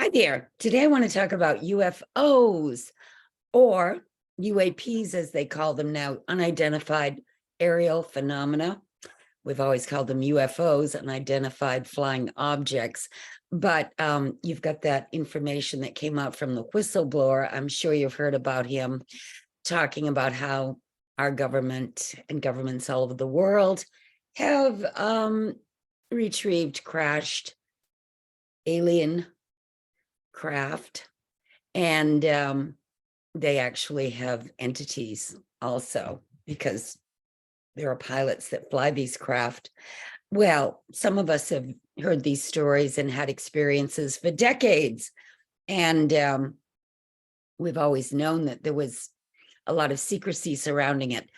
Hi there. Today I want to talk about UFOs or UAPs, as they call them now, unidentified aerial phenomena. We've always called them UFOs, unidentified flying objects. But you've got that information that came out from the whistleblower. I'm sure you've heard about him talking about how our government and governments all over the world have retrieved crashed alien craft, and they actually have entities also, because there are pilots that fly these craft. Well, some of us have heard these stories and had experiences for decades, and we've always known that there was a lot of secrecy surrounding it.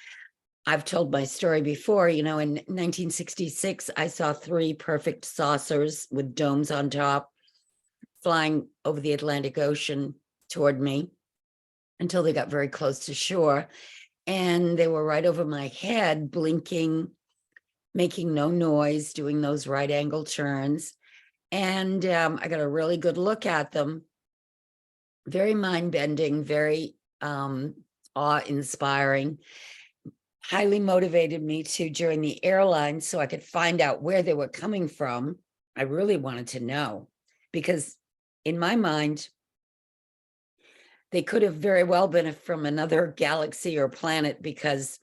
I've told my story before. In 1966, I saw 3 perfect saucers with domes on top flying over the Atlantic Ocean toward me until they got very close to shore. And they were right over my head, blinking, making no noise, doing those right angle turns. And I got a really good look at them. Very mind-bending, very awe-inspiring. Highly motivated me to join the airline so I could find out where they were coming from. I really wanted to know, because in my mind, they could have very well been from another galaxy or planet, because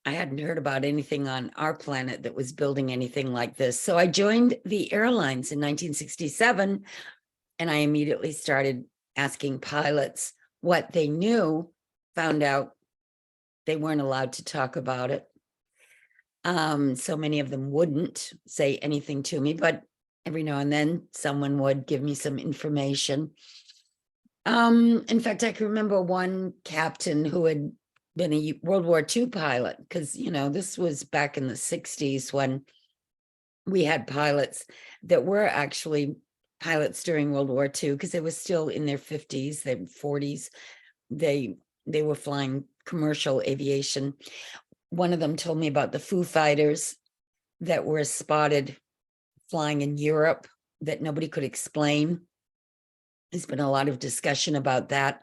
I hadn't heard about anything on our planet that was building anything like this. So I joined the airlines in 1967, and I immediately started asking pilots what they knew. Found out they weren't allowed to talk about it. So many of them wouldn't say anything to me, but every now and then someone would give me some information. In fact, I can remember one captain who had been a World War II pilot, because, this was back in the 60s when we had pilots that were actually pilots during World War II, because they were still in their 50s, their 40s. They were flying commercial aviation. One of them told me about the Foo Fighters that were spotted flying in Europe that nobody could explain. There's been a lot of discussion about that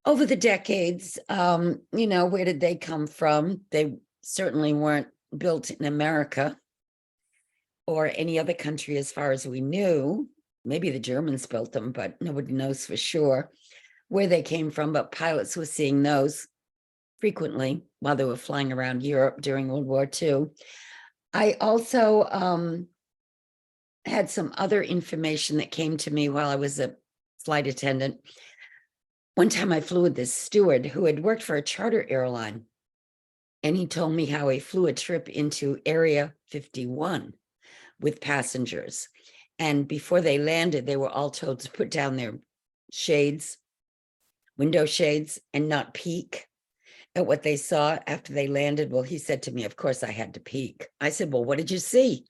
over the decades. Where did they come from? They certainly weren't built in America or any other country as far as we knew. Maybe the Germans built them, but nobody knows for sure where they came from. But pilots were seeing those frequently while they were flying around Europe during World War II. I also had some other information that came to me while I was a flight attendant. One time I flew with this steward who had worked for a charter airline, and he told me how he flew a trip into Area 51 with passengers. And before they landed, they were all told to put down their shades, window shades, and not peek at what they saw after they landed. Well, he said to me, of course I had to peek. I said, well, what did you see?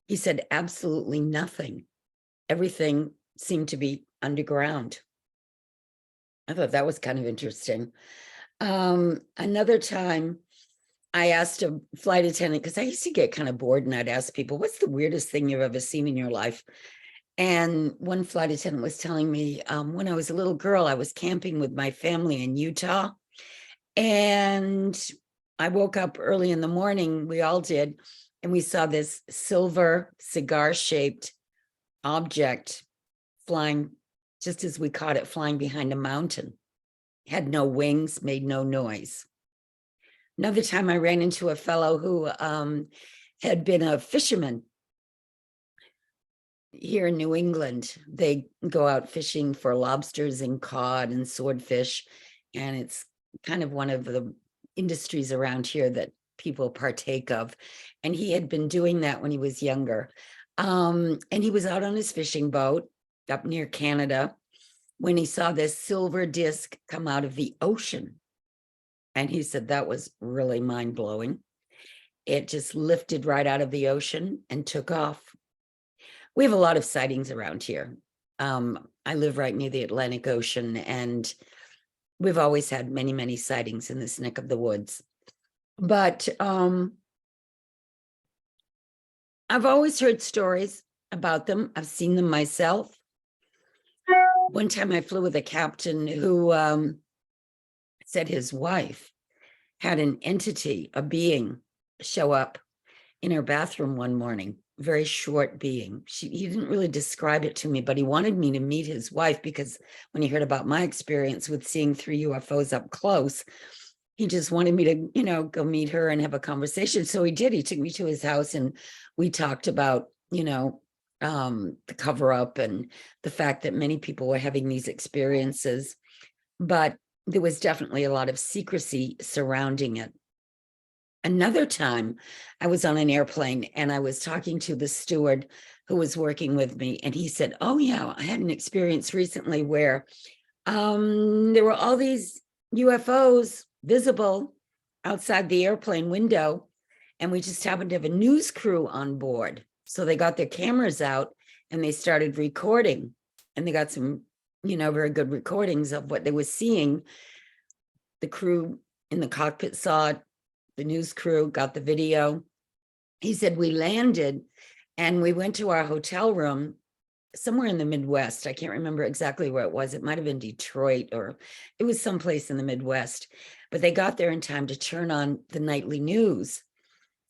He said, absolutely nothing. Everything seemed to be underground. I thought that was kind of interesting. Another time I asked a flight attendant, because I used to get kind of bored, and I'd ask people, what's the weirdest thing you've ever seen in your life? And one flight attendant was telling me, when I was a little girl, I was camping with my family in Utah, and I woke up early in the morning, we all did, and we saw this silver cigar-shaped object flying, just as we caught it, flying behind a mountain. Had no wings, made no noise. Another time I ran into a fellow who had been a fisherman here in New England. They go out fishing for lobsters and cod and swordfish, and it's kind of one of the industries around here that people partake of. And he had been doing that when he was younger. And he was out on his fishing boat up near Canada when he saw this silver disc come out of the ocean. And he said that was really mind-blowing. It just lifted right out of the ocean and took off. We have a lot of sightings around here. I live right near the Atlantic Ocean, and we've always had many, many sightings in this neck of the woods. But I've always heard stories about them. I've seen them myself. One time I flew with a captain who said his wife had an entity, a being, show up in her bathroom one morning, very short being. He didn't really describe it to me, but he wanted me to meet his wife because when he heard about my experience with seeing 3 UFOs up close, he just wanted me to, go meet her and have a conversation. So he did. He took me to his house and we talked about, the cover up and the fact that many people were having these experiences, but there was definitely a lot of secrecy surrounding it. Another time I was on an airplane and I was talking to the steward who was working with me, and he said, oh yeah, I had an experience recently where there were all these UFOs visible outside the airplane window, and we just happened to have a news crew on board. So they got their cameras out and they started recording, and they got some, very good recordings of what they were seeing. The crew in the cockpit saw it. The news crew got the video. He said, we landed and we went to our hotel room somewhere in the Midwest. I can't remember exactly where it was. It might have been Detroit, or it was someplace in the Midwest, but they got there in time to turn on the nightly news.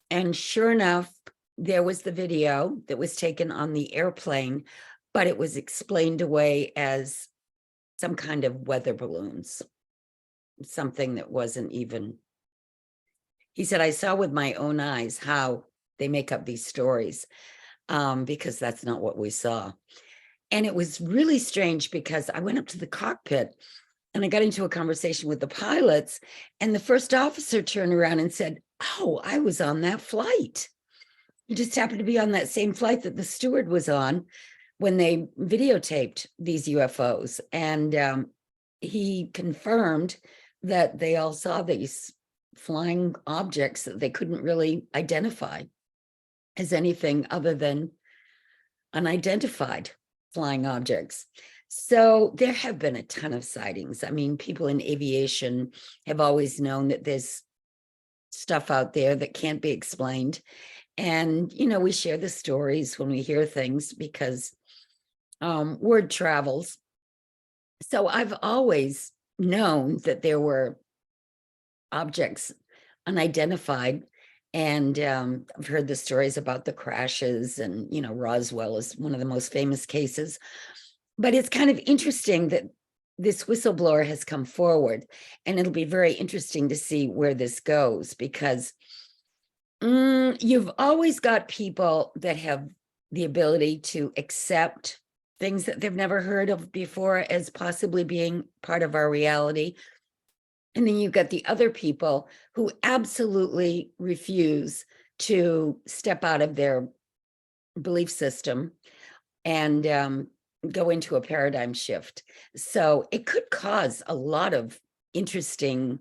And sure enough, there was the video that was taken on the airplane, but it was explained away as some kind of weather balloons, something that wasn't even. He said, I saw with my own eyes how they make up these stories, because that's not what we saw. And it was really strange because I went up to the cockpit and I got into a conversation with the pilots, and the first officer turned around and said, oh, I was on that flight. He just happened to be on that same flight that the steward was on when they videotaped these UFOs. And he confirmed that they all saw these flying objects that they couldn't really identify as anything other than unidentified flying objects. So there have been a ton of sightings. I mean, people in aviation have always known that there's stuff out there that can't be explained. And, we share the stories when we hear things because word travels. So I've always known that there were objects unidentified. And I've heard the stories about the crashes, and, Roswell is one of the most famous cases. But it's kind of interesting that this whistleblower has come forward, and it'll be very interesting to see where this goes, because you've always got people that have the ability to accept things that they've never heard of before as possibly being part of our reality. And then you've got the other people who absolutely refuse to step out of their belief system and go into a paradigm shift. So it could cause a lot of interesting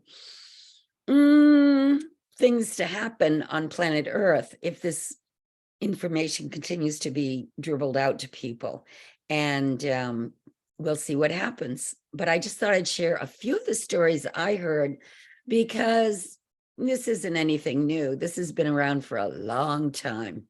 things to happen on planet Earth if this information continues to be dribbled out to people. And we'll see what happens. But I just thought I'd share a few of the stories I heard, because this isn't anything new. This has been around for a long time.